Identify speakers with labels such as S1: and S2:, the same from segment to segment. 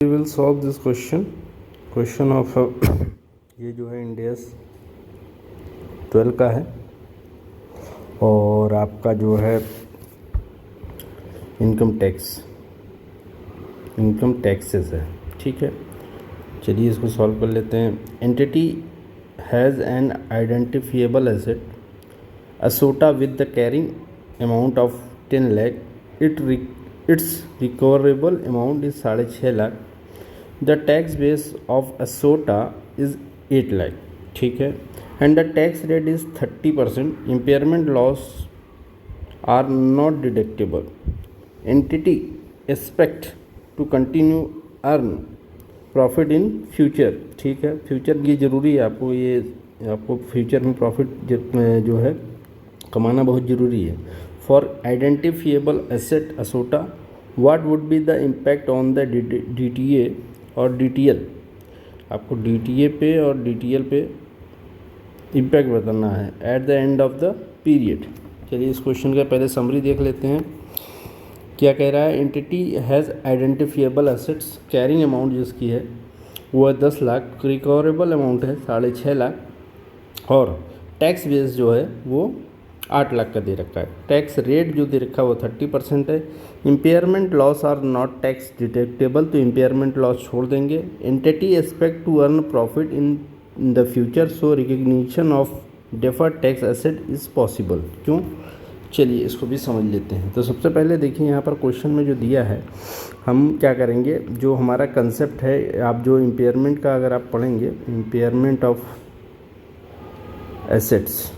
S1: We will solve this question of ये जो है इंडेस 12 का है और आपका जो है इनकम टैक्सेस है। ठीक है, चलिए इसको सॉल्व कर लेते हैं। Entity has an identifiable asset असोटा with the carrying amount of 10 lakh, it's recoverable amount is 6.5 lakh. The tax base of असोटा इज 8 लाख। ठीक है, and the tax rate is 30%। Impairment loss are not deductible. Entity expect to continue earn profit in future. ठीक है, future की ज़रूरी है आपको, ये आपको फ्यूचर में प्रॉफिट जो है कमाना बहुत ज़रूरी है। फॉर आइडेंटिफिएबल एसेट असोटा, what would be the impact on the DTA और DTL। आपको DTA पे और DTL पे इम्पैक्ट बताना है at the end of the period. चलिए इस क्वेश्चन का पहले समरी देख लेते हैं। क्या कह रहा है? Entity has identifiable assets, carrying amount जिसकी है वो है 10 लाख, रिकवरेबल अमाउंट है 6.5 लाख और टैक्स बेस जो है वो 8 लाख का दे रखा है। टैक्स रेट जो दे रखा है वो 30% है। Impairment loss are not tax deductible, तो इम्पेयरमेंट लॉस छोड़ देंगे। Entity expect to earn profit in the future, so recognition of deferred tax asset is possible. क्यों? चलिए इसको भी समझ लेते हैं। तो सबसे पहले देखिए यहाँ पर क्वेश्चन में जो दिया है, हम क्या करेंगे, जो हमारा कंसेप्ट है, आप जो इम्पेयरमेंट का अगर आप पढ़ेंगे, impairment of assets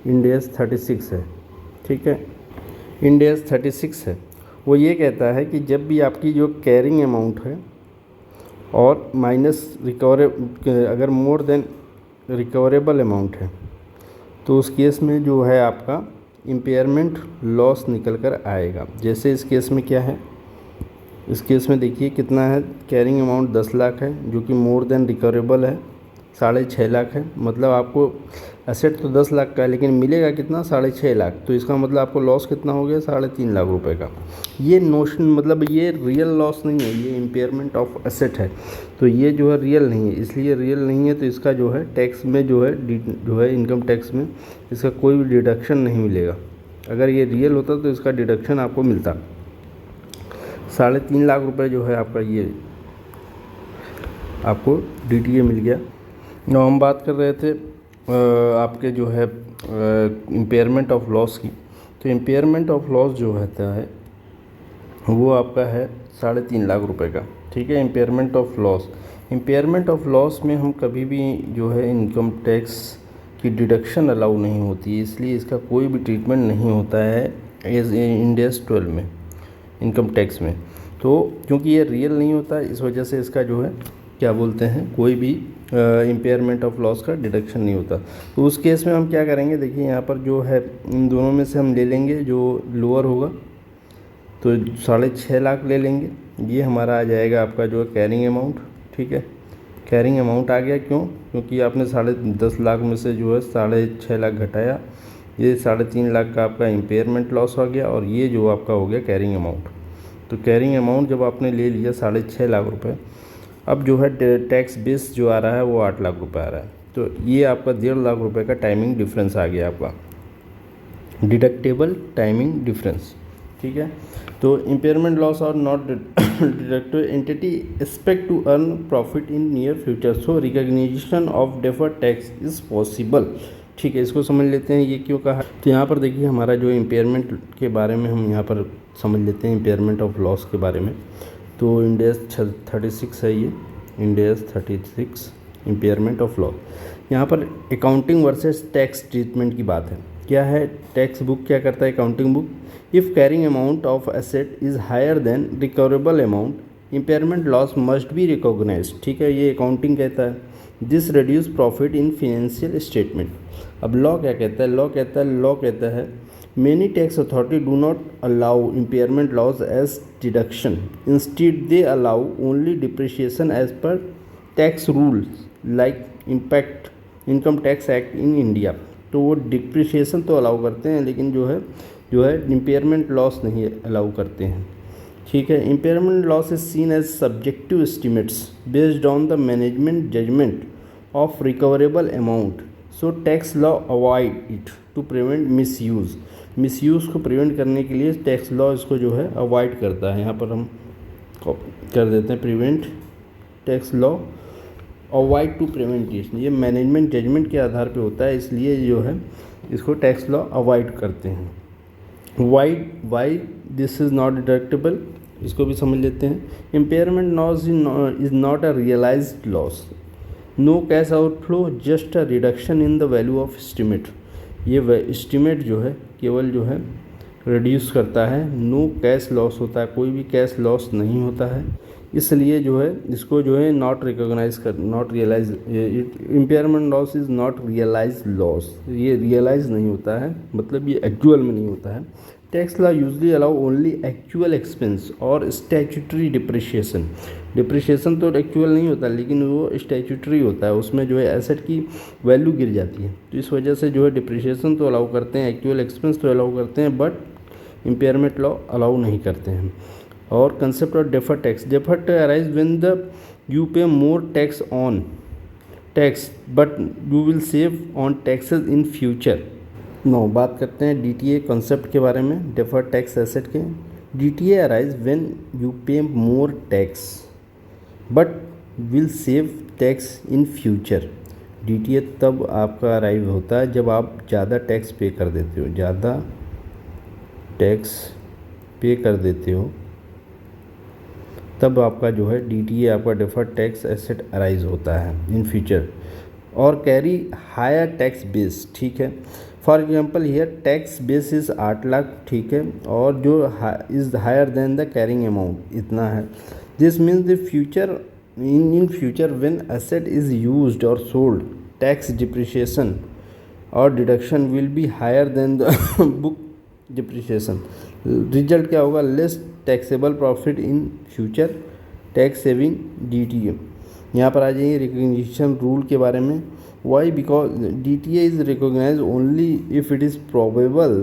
S1: Ind AS 36 है। ठीक है, इंड AS 36 है। वो ये कहता है कि जब भी आपकी जो कैरिंग अमाउंट है और माइनस अगर मोर देन रिकवरेबल अमाउंट है तो उस केस में जो है आपका इम्पेयरमेंट लॉस निकल कर आएगा। जैसे इस केस में क्या है, इस केस में देखिए कितना है, कैरिंग अमाउंट 10 लाख है जो कि मोर देन रिकवरेबल है 6.5 लाख है। मतलब आपको एसेट तो 10 लाख का है लेकिन मिलेगा कितना, 6.5 लाख। तो इसका मतलब आपको लॉस कितना हो गया, 3.5 लाख रुपए का। ये नोशन मतलब ये रियल लॉस नहीं है, ये इम्पेयरमेंट ऑफ एसेट है। तो ये जो है रियल नहीं है, इसलिए रियल नहीं है तो इसका जो है टैक्स में जो है इनकम टैक्स में इसका कोई भी डिडक्शन नहीं मिलेगा। अगर ये रियल होता तो इसका डिडक्शन आपको मिलता। 3.5 लाख रुपये जो है आपका ये आपको DTA मिल गया। now हम बात कर रहे थे आपके जो है इम्पेयरमेंट ऑफ लॉस की। तो इम्पेयरमेंट ऑफ लॉस जो होता है वो आपका है 3.5 लाख रुपए का। ठीक है, इम्पेयरमेंट ऑफ लॉस में हम कभी भी जो है इनकम टैक्स की डिडक्शन अलाउ नहीं होती है, इसलिए इसका कोई भी ट्रीटमेंट नहीं होता है एज इंड AS 12 में, इनकम टैक्स में। तो क्योंकि ये रियल नहीं होता है इस वजह से इसका जो है क्या बोलते हैं, कोई भी इम्पेयरमेंट ऑफ लॉस का डिडक्शन नहीं होता। तो उस केस में हम क्या करेंगे, देखिए यहाँ पर जो है इन दोनों में से हम ले लेंगे जो लोअर होगा, तो 6.5 लाख ले लेंगे। ये हमारा आ जाएगा आपका जो है कैरिंग अमाउंट। ठीक है, कैरिंग अमाउंट आ गया। क्यों? क्योंकि आपने 10.5 लाख में से जो है 6.5 लाख घटाया, ये 3.5 लाख का आपका इम्पेयरमेंट लॉस हो गया और ये जो आपका हो गया कैरिंग अमाउंट। तो कैरिंग अमाउंट जब आपने ले लिया 6.5 लाख रुपये, अब जो है टैक्स बेस जो आ रहा है वो 8 लाख रुपए आ रहा है। तो ये आपका 1.5 लाख रुपए का टाइमिंग डिफरेंस आ गया आपका, डिडक्टेबल टाइमिंग डिफरेंस। ठीक है, तो इम्पेयरमेंट लॉस और not deductible, entity expect to earn profit in near future, so recognition of deferred tax is possible. ठीक है, इसको समझ लेते हैं ये क्यों कहा। तो यहाँ पर देखिए हमारा जो इम्पेयरमेंट के बारे में हम यहाँ पर समझ लेते हैं, इम्पेयरमेंट ऑफ लॉस के बारे में। तो इंड AS 36 है, ये Ind AS 36 impairment of loss. यहाँ पर अकाउंटिंग वर्सेस टैक्स ट्रीटमेंट की बात है। क्या है, टैक्स बुक क्या करता है, accounting book, if carrying amount of asset is higher than recoverable amount, impairment loss must be recognized. ठीक है, ये अकाउंटिंग कहता है। This reduce profit in financial statement. अब लॉ क्या कहता है, लॉ कहता है Many tax authority do not allow impairment loss as deduction. Instead, they allow only depreciation as per tax rules like Income Tax Act in India. तो वो depreciation तो allow करते हैं लेकिन जो है इम्पेयरमेंट लॉस नहीं अलाउ करते हैं। ठीक है। Impairment loss is seen as subjective estimates based on the management judgement of recoverable amount, so tax law avoid it to prevent misuse को प्रिवेंट करने के लिए टैक्स लॉ इसको जो है अवॉइड करता है। यहाँ पर हम कर देते हैं prevent tax law avoid to prevent it. ये मैनेजमेंट जजमेंट के आधार पे होता है, इसलिए जो है इसको टैक्स लॉ अवॉइड करते हैं। Why this is not deductible, इसको भी समझ लेते हैं। Impairment loss is not a realized loss, no cash outflow, just a reduction in the value of estimate. ये एस्टिमेट जो है केवल जो है रिड्यूस करता है, नो कैश लॉस होता है, कोई भी कैश लॉस नहीं होता है, इसलिए जो है इसको जो है not realize impairment loss is not realize loss, ये रियलाइज नहीं होता है, मतलब ये एक्चुअल में नहीं होता है। Tax law usually allow only actual expense और स्टैट्यूटरी डिप्रिशिएशन तो एक्चुअल नहीं होता, लेकिन वो स्टैट्यूटरी होता है, उसमें जो है एसेट की वैल्यू गिर जाती है, तो इस वजह से जो है डिप्रिशिएशन तो अलाउ करते हैं, एक्चुअल एक्सपेंस तो अलाउ करते हैं, बट इम्पेयरमेंट लॉ अलाउ नहीं करते हैं। और concept of deferred tax arise when the you pay more tax on tax but you will save on taxes in future. No, बात करते हैं डीटीए कॉन्सेप्ट के बारे में, डेफर्ड टैक्स एसेट के। DTA arise when you pay more tax but will save tax in future. DTA तब आपका arrive होता है जब आप ज़्यादा टैक्स पे कर देते हो, ज़्यादा टैक्स पे कर देते हो, तब आपका जो है डीटीए आपका डेफर्ड टैक्स एसेट अराइज होता है इन फ्यूचर और कैरी हायर टैक्स बेस। ठीक है, for example here tax base is 8 lakh, ठीक है, और जो is higher than the carrying amount इतना है। This means the future in future when asset is used और सोल्ड, टैक्स डिप्रिशिएशन और deduction will be higher than the book depreciation. Result क्या होगा? Less taxable profit in future, tax saving DTA. यहाँ पर आ जाइए recognition rule के बारे में। Why? Because DTA is recognize only if it is probable.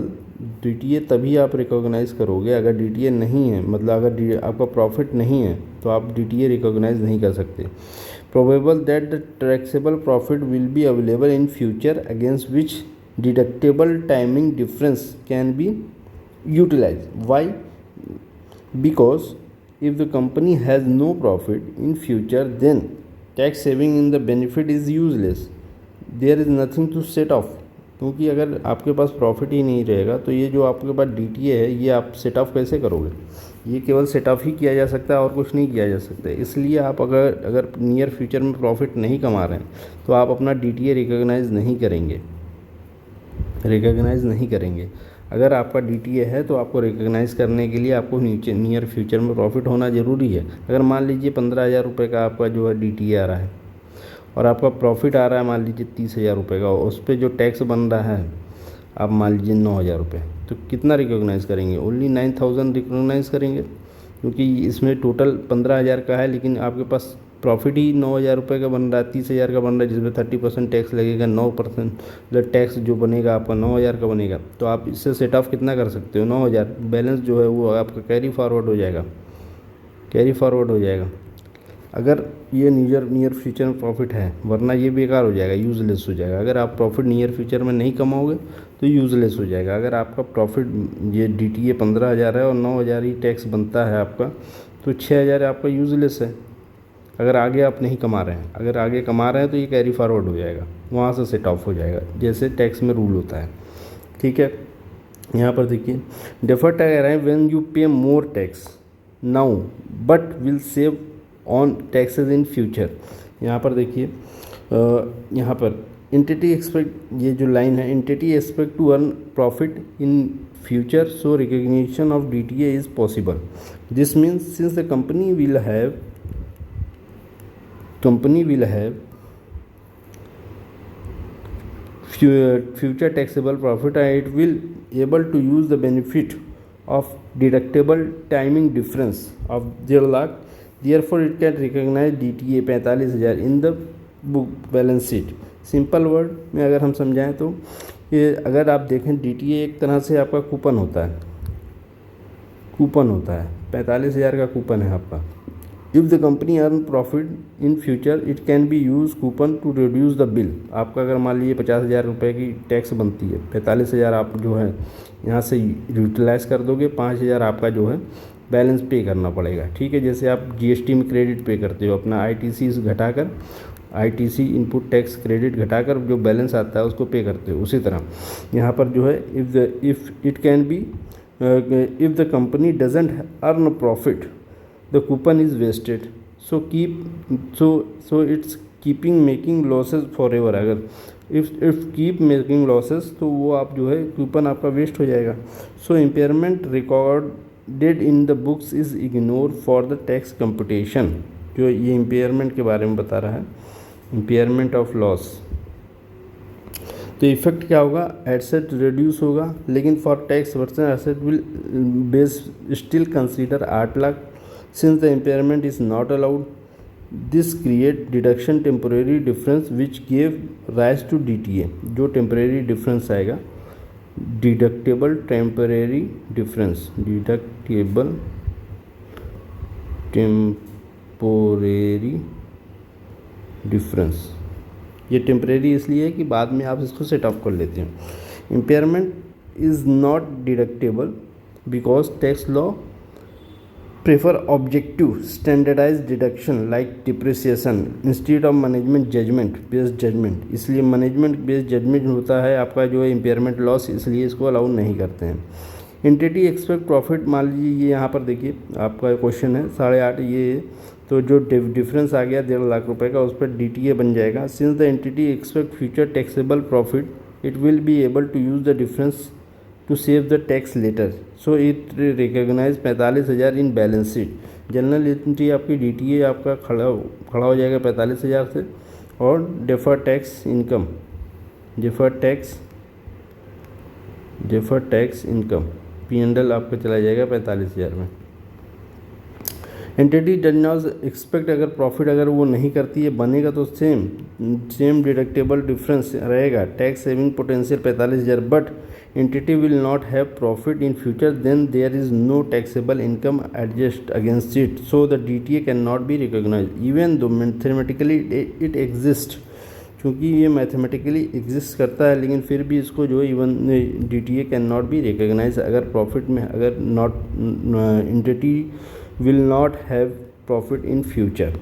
S1: DTA तभी आप रिकॉग्नाइज करोगे, अगर डीटीए नहीं है, मतलब अगर आपका प्रॉफिट नहीं है तो आप डीटीए रिकॉग्नाइज नहीं कर सकते। Probable that the taxable profit will be available in future against which deductible timing difference can be utilize. Why? Because if the company has no profit in future, then tax saving in the benefit is useless. There is nothing to set off. क्योंकि अगर आपके पास profit ही नहीं रहेगा तो ये जो आपके पास DTA है ये आप सेट ऑफ कैसे करोगे? ये केवल सेट ऑफ ही किया जा सकता है और कुछ नहीं किया जा सकता है। इसलिए आप अगर नियर फ्यूचर में प्रॉफिट नहीं कमा रहे हैं तो आप अपना डीटीए रिकॉग्नाइज नहीं करेंगे। अगर आपका डीटीए है तो आपको रिकॉग्नाइज़ करने के लिए आपको नियर फ्यूचर में प्रॉफिट होना ज़रूरी है। अगर मान लीजिए 15,000 रुपये का आपका जो है डीटीए आ रहा है और आपका प्रॉफिट आ रहा है मान लीजिए 30,000 रुपये का, उस पर जो टैक्स बन रहा है आप मान लीजिए 9,000 रुपये, तो कितना रिकॉग्नाइज़ करेंगे? ओनली 9,000 रिकॉग्नाइज़ करेंगे, क्योंकि इसमें टोटल 15,000 का है, लेकिन आपके पास प्रॉफिट ही 9,000 रुपये का बन रहा है, 30,000 का बन रहा है, जिसमें 30% टैक्स लगेगा, 9% मतलब टैक्स जो बनेगा आपका 9,000 का बनेगा। तो आप इससे सेट ऑफ कितना कर सकते हो? 9,000। बैलेंस जो है वो आपका कैरी फॉरवर्ड हो जाएगा अगर ये नियर फ्यूचर में प्रॉफिट है, वरना ये बेकार हो जाएगा, यूज़लेस हो जाएगा। अगर आप प्रॉफिट नियर फ्यूचर में नहीं कमाओगे तो यूज़लेस हो जाएगा। अगर आपका प्रॉफिट ये डीटीए 15,000 है और 9,000 ही टैक्स बनता है आपका, तो 6,000 आपका यूज़लेस है अगर आगे आप नहीं कमा रहे हैं। अगर आगे कमा रहे हैं तो ये कैरी फॉरवर्ड हो जाएगा, वहाँ से सेट ऑफ हो जाएगा, जैसे टैक्स में रूल होता है। ठीक है, यहाँ पर देखिए deferred tax arrive when you pay more tax now but will save on taxes in future. यहाँ पर देखिए यहाँ पर एंटिटी एक्सपेक्ट, ये जो लाइन है, entity expect to earn profit in future so recognition of DTA is possible. This means since the company will have future taxable profit and it will able to use the benefit of deductible timing difference of 0 lakh, therefore it can recognize DTA 45,000 in the book balance sheet। Simple word में अगर हम समझाएं तो ये, अगर आप देखें DTA एक तरह से आपका कूपन होता है, कूपन होता है, 45,000 का कूपन है आपका। If the company earn profit in future it can be use coupon to reduce the bill. आपका अगर मान लीजिए 50,000 रुपये की टैक्स बनती है, 45,000 आप जो है यहाँ से यूटिलाइज कर दोगे, 5,000 आपका जो है बैलेंस पे करना पड़ेगा। ठीक है, जैसे आप जीएसटी में क्रेडिट पे करते हो, अपना आईटीसी घटाकर, आईटीसी इनपुट टैक्स क्रेडिट घटाकर जो बैलेंस आता है उसको पे करते हो, उसी तरह यहाँ पर जो है if it can be if the company doesn't earn profit the coupon is wasted, so it's keeping making losses forever. अगर इफ़ कीप मेकिंग लॉसेज तो वो आप जो है कूपन आपका वेस्ट हो जाएगा। So impairment recorded in the books is ignore for the tax computation. जो ये इम्पेयरमेंट के बारे में बता रहा है, इम्पेयरमेंट ऑफ लॉस। तो इफेक्ट क्या होगा, एसेट रिड्यूस होगा, लेकिन for tax version asset will base still consider 8 lakh. Since the impairment is not allowed, this create deduction temporary difference which gave rise to DTA. जो टेम्परेरी डिफरेंस आएगा, deductible temporary difference, deductible temporary difference, ये temporary इसलिए है कि बाद में आप इसको सेट ऑफ कर लेते हैं। Impairment is not deductible because tax law prefer objective standardize deduction like depreciation instead of management judgement based judgement. इसलिए मैनेजमेंट बेस्ड जजमेंट होता है आपका जो है इम्पेयरमेंट लॉस, इसलिए इसको अलाउ नहीं करते हैं। एंटिटी एक्सपेक्ट प्रॉफिट, मान लीजिए ये यहाँ पर देखिए आपका क्वेश्चन है 8.5, ये तो जो डिफरेंस आ गया 1.5 लाख रुपए का, उस पर डीटीए बन जाएगा। Since the entity expect future taxable profit it will be able to use the difference to save the tax later, so it recognize 45,000 in balance sheet. General entry आपकी डीटीए आपका खड़ा हो जाएगा 45,000 से, और deferred tax income, deferred tax income P&L आपका चला जाएगा 45,000 में। एंटिटी डज नॉट एक्सपेक्ट, अगर प्रॉफिट अगर वो नहीं करती है, बनेगा तो सेम डिडक्टेबल डिफरेंस रहेगा, tax saving potential 45,000, but entity will not have profit in future, then there is no taxable income adjust against it, so the DTA can not be recognize even though mathematically it exist. क्योंकि ये mathematically exist करता है, लेकिन फिर भी इसको जो है even DTA can not be recognize, अगर प्रॉफिट में अगर not entity will not have profit in future,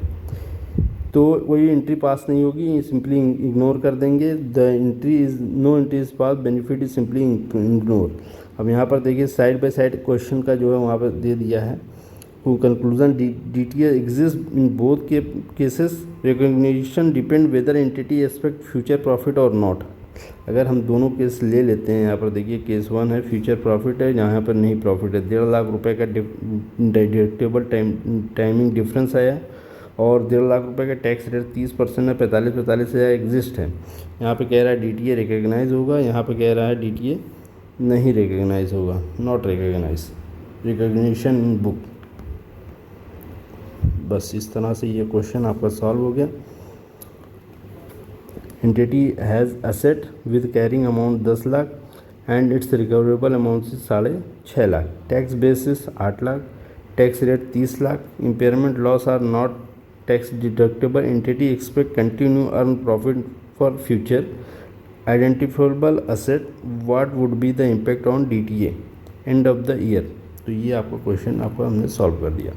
S1: तो कोई एंट्री पास नहीं होगी, सिंपली इग्नोर कर देंगे। The entry is no entry is pass, benefit is simply ignore. अब यहाँ पर देखिए साइड बाय साइड क्वेश्चन का जो है वहाँ पर दे दिया है। Conclusion, DTA exist in both cases, recognition depend whether entity expect future profit और नॉट। अगर हम दोनों केस ले लेते हैं, यहाँ पर देखिए केस 1 है फ्यूचर प्रॉफिट है, यहाँ पर नहीं प्रॉफिट है, 1.5 लाख रुपए का डिडक्टेबल टाइमिंग डिफरेंस आया, और 1.5 लाख रुपए का टैक्स रेट 30% है, 45,000 एग्जिस्ट है। यहाँ पे कह रहा है DTA रिकॉग्नाइज होगा, यहाँ पे कह रहा है DTA नहीं रिकॉग्नाइज होगा, not recognize, recognition in book. बस इस तरह से ये क्वेश्चन आपका सॉल्व हो गया। Entity has asset with carrying amount 10 lakh and its recoverable amount से 6.5 lakh, tax basis 8 lakh, tax rate 30 lakh, impairment loss are not tax deductible, entity expect continue earn profit for future, identifiable asset, what would be the impact on DTA end of the year. तो ये आपका question आपको हमने solve कर दिया।